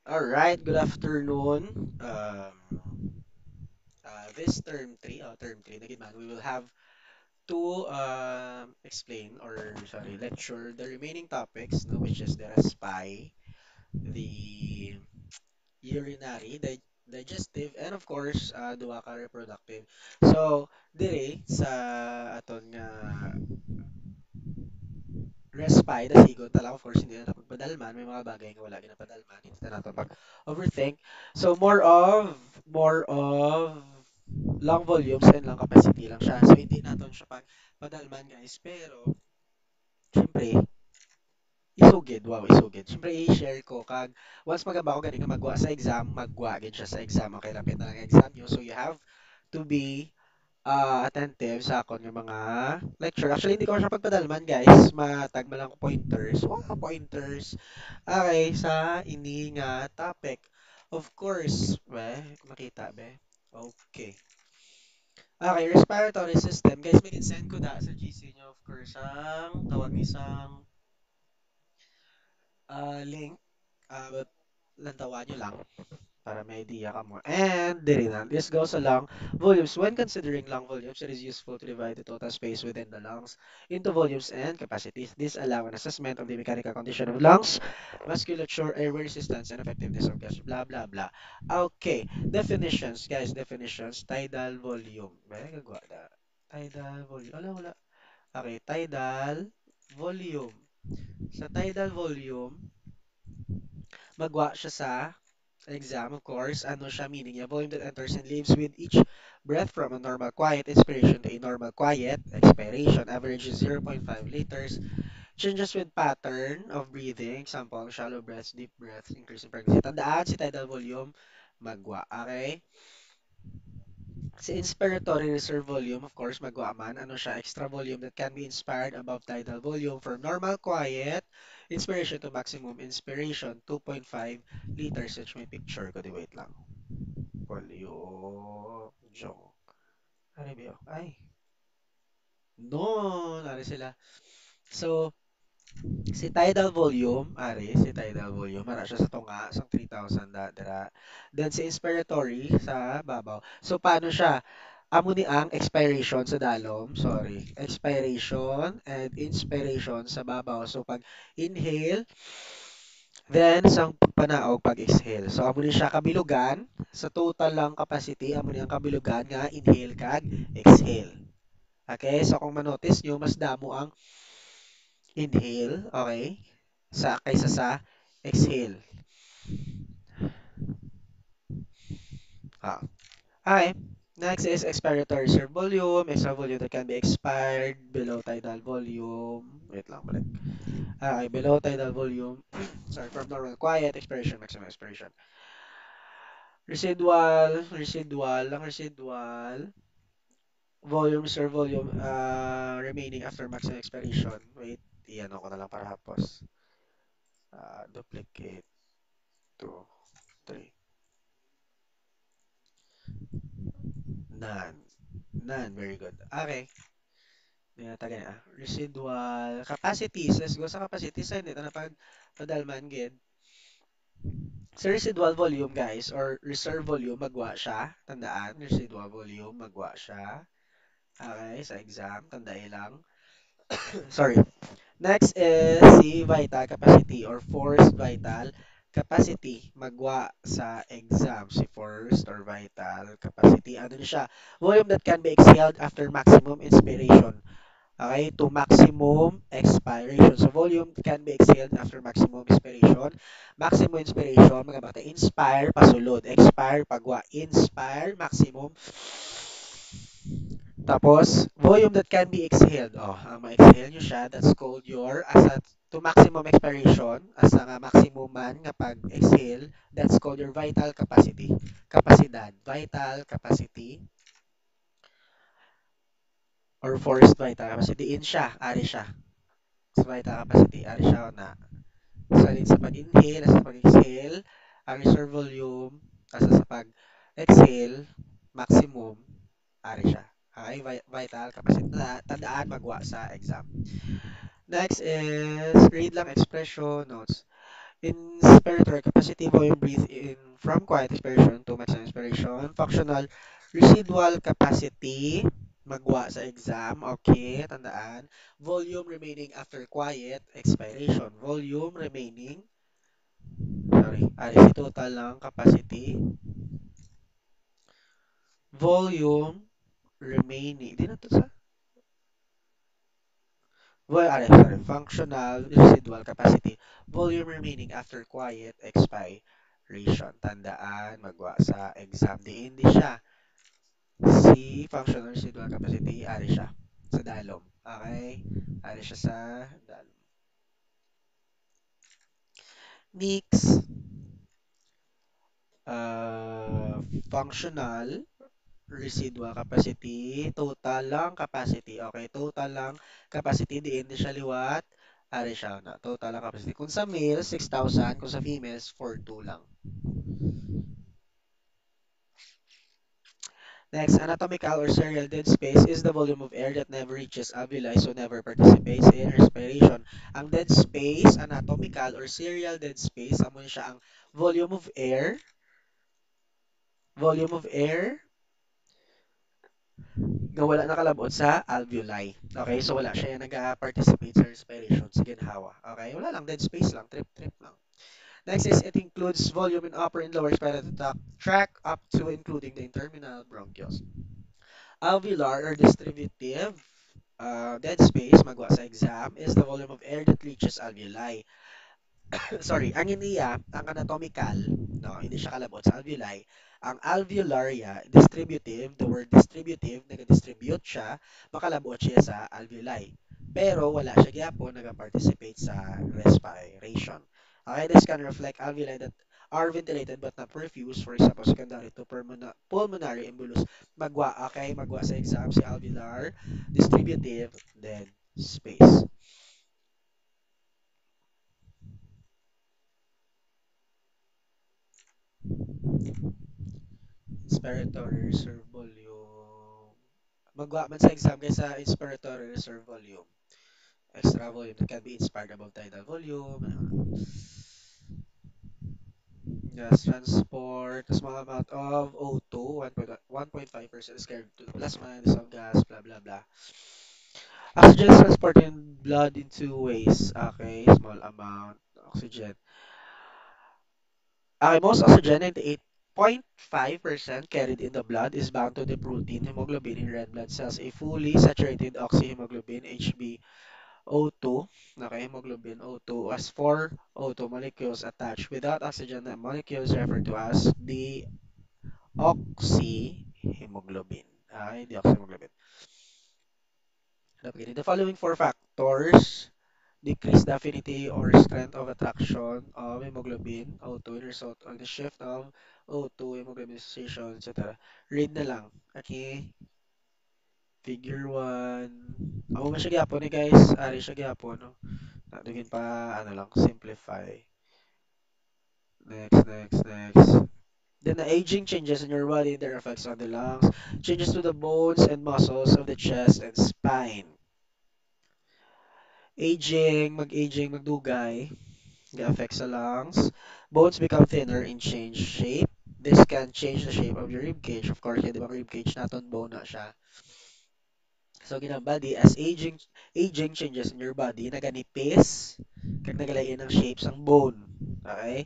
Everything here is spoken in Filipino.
All right, good afternoon. This term three, again, man, we will have to explain or sorry, lecture the remaining topics, no, which is the SPI, the urinary, digestive, and of course, duwa ka reproductive. So, dire sa aton nga respite, dasigon tala, of course, hindi na pagpadalman, may mga bagay nga wala ginapadalman, hindi na nato pag-overthink. So, more of long volumes and long capacity lang siya. So, hindi naton siya padalman, guys. Pero, syempre, isugid, wow, isugid. Syempre, i-share ko, once magaba ko gani nga magwa sa exam, magwa gid siya sa exam, okay, lapit na lang exam nyo. So, you have to be attentive sa akon yung mga lecture. Actually, hindi ko siya pagpadalman, guys. Matag man lang ko pointers. Wow, pointers. Okay, sa ini nga topic. Of course, kung makita, be. Okay. Okay, respiratory system. Guys, may send ko da sa GC nyo, of course, ang tawag isang link. But, lantawan nyo lang para may idea ka mo. And diri na, this goes along volumes. When considering lung volumes, it is useful to divide the total space within the lungs into volumes and capacities. This allow an assessment of the mechanical condition of lungs, musculature, airway resistance, and effectiveness of gas, blah, blah, blah. Okay, definitions, guys, definitions. Tidal volume. May gagawa na. Tidal volume. Wala. Okay, tidal volume. Sa tidal volume, magwa siya sa exam, of course, ano siya meaning niya? Volume that enters and leaves with each breath from a normal quiet inspiration to a normal quiet expiration. Average is 0.5 liters. Changes with pattern of breathing. Example, shallow breaths, deep breaths, increase in frequency. Tandaan si tidal volume, magwa. Okay? Si inspiratory reserve volume, of course, magwa man. Ano siya? Extra volume that can be inspired above tidal volume from normal quiet inspiration to maximum inspiration, 2.5 liters, which may picture ko. Di wait lang. Volume. Jong. Ano ba yun? Ay. No, nari sila. So, si tidal volume, mara siya sa tunga, sa 3,000 dira. Then si inspiratory sa babaw. So paano siya? Amo ni ang expiration sa dalom, sorry. Expiration and inspiration sa babaw. So pag inhale, then sang panaog pag exhale. So amo ni siya kabilugan sa total lang capacity, amo ni ang kabilugan nga inhale kag exhale. Okay? So kung manotice nyo, mas damo ang inhale, okay? Kaysa sa exhale. Ah. Okay. Next is expiratory reserve volume. Extra volume that can be expired below tidal volume. Wait lang, balik. Okay, below tidal volume. Sorry, from normal quiet, expiration, maximum expiration. Residual volume, reserve volume remaining after maximum expiration. Wait, iyan ako na lang para hapos. Duplicate 2, 3. None. None. Very good. Okay. Tagay na. Residual capacities. Let's go sa capacities. Ay, dito na padalman, gid. Sa residual volume, guys, or reserve volume, magwa siya. Tandaan, residual volume, magwa siya. Okay, sa exam, tandaan lang. Sorry. Next is si vital capacity or forced vital capacity. Magwa sa exam si forced or vital capacity. Ano na siya? Volume that can be exhaled after maximum inspiration. Okay, to maximum expiration. So volume can be exhaled after maximum expiration. Maximum inspiration, mga bata, inspire, pasulod. Expire, pagwa. Inspire, maximum. Tapos, volume that can be exhaled. Oh, ma-exhale nyo siya, that's called your, to maximum expiration, as nga maximum man nga pag-exhale, that's called your vital capacity. Kapasidad. Vital capacity or forced vital capacity. In siya, ari siya. Sa vital capacity, ari siya na. Sa pag-inhale, sa pag-exhale, ang reserve volume, sa pag-exhale, maximum, ari siya. Okay, vital capacity. Tandaan, magwa sa exam. Next is read lang expression notes. Inspiratory capacity, volume breathe in from quiet expiration to maximum expiration. Functional residual capacity, magwa sa exam. Okay, tandaan. Volume remaining after quiet expiration. Volume remaining, sorry, si total lang capacity. Volume remaining, di na to sa? Sorry, functional residual capacity. Volume remaining after quiet expiration. Tandaan, magwa sa exam. Hindi siya. Si functional residual capacity, ari siya sa dalom. Okay? Ari siya sa dalom. Next, uh, functional residual capacity, total lang capacity. Okay, total lang capacity, hindi siya liwat. Ari siya na, total lang capacity. Kung sa male, 6,000. Kung sa females, 4,200 lang. Next, anatomical or serial dead space is the volume of air that never reaches alveoli, so never participates in respiration. Ang dead space, anatomical or serial dead space, amo siya ang volume of air, volume of air nga wala nakalabot sa alveoli. Okay, so wala siya yung nag-participate sa respiration sa ginhawa. Okay, wala lang, dead space lang, trip-trip lang. Next is it includes volume in upper and lower respiratory tract up to including the interminal bronchioles. Alveolar or distributive dead space, magwa sa exam, is the volume of air that reaches alveoli. Sorry, ang iniya, ang anatomical, no, hindi siya kalabot sa alveoli. Ang alveolaria, distributive, the word distributive, nag-distribute siya, makalabot siya sa alveoli. Pero wala siya gyapon nag-participate sa respiration. Okay, this can reflect alveoli that are ventilated but not perfused, for example, secondary to pulmonary embolus. Magwa, okay, magwa sa exam si alveolar, distributive, then space. Inspiratory reserve volume. Magwa man sa exam kaysa inspiratory reserve volume. Extra volume that can be inspired above tidal volume. Gas transport, a small amount of O2, 1.5% is carried to the plasma and some gas, blah blah blah. Oxygen is transported in blood in two ways. Okay, small amount oxygen. Okay, most oxygen, 98.5% carried in the blood, is bound to the protein hemoglobin in red blood cells. A fully saturated oxyhemoglobin HbO2, okay, hemoglobin O2 has four O2 molecules attached. Without oxygen, the molecule is referred to as the oxyhemoglobin. Okay, the oxyhemoglobin. Okay, the following four factors decrease the affinity or strength of attraction of hemoglobin O2 in result of the shift of O2 hemoglobin association, etc. Read na lang. Okay? Figure 1. Amo man siya gyapon eh guys. Ari siya gyapon, no? Nadugin pa, ano lang, simplify. Next. Then the aging changes in your body, their effects on the lungs, changes to the bones and muscles of the chest and spine. Aging, magdugay, the effects sa lungs. Bones become thinner and change shape. This can change the shape of your rib cage. Of course, di ba rib cage naton bone na siya. So, ginang body, as aging changes in your body, naganipis, kag nagalain ng shapes ang bone. Okay?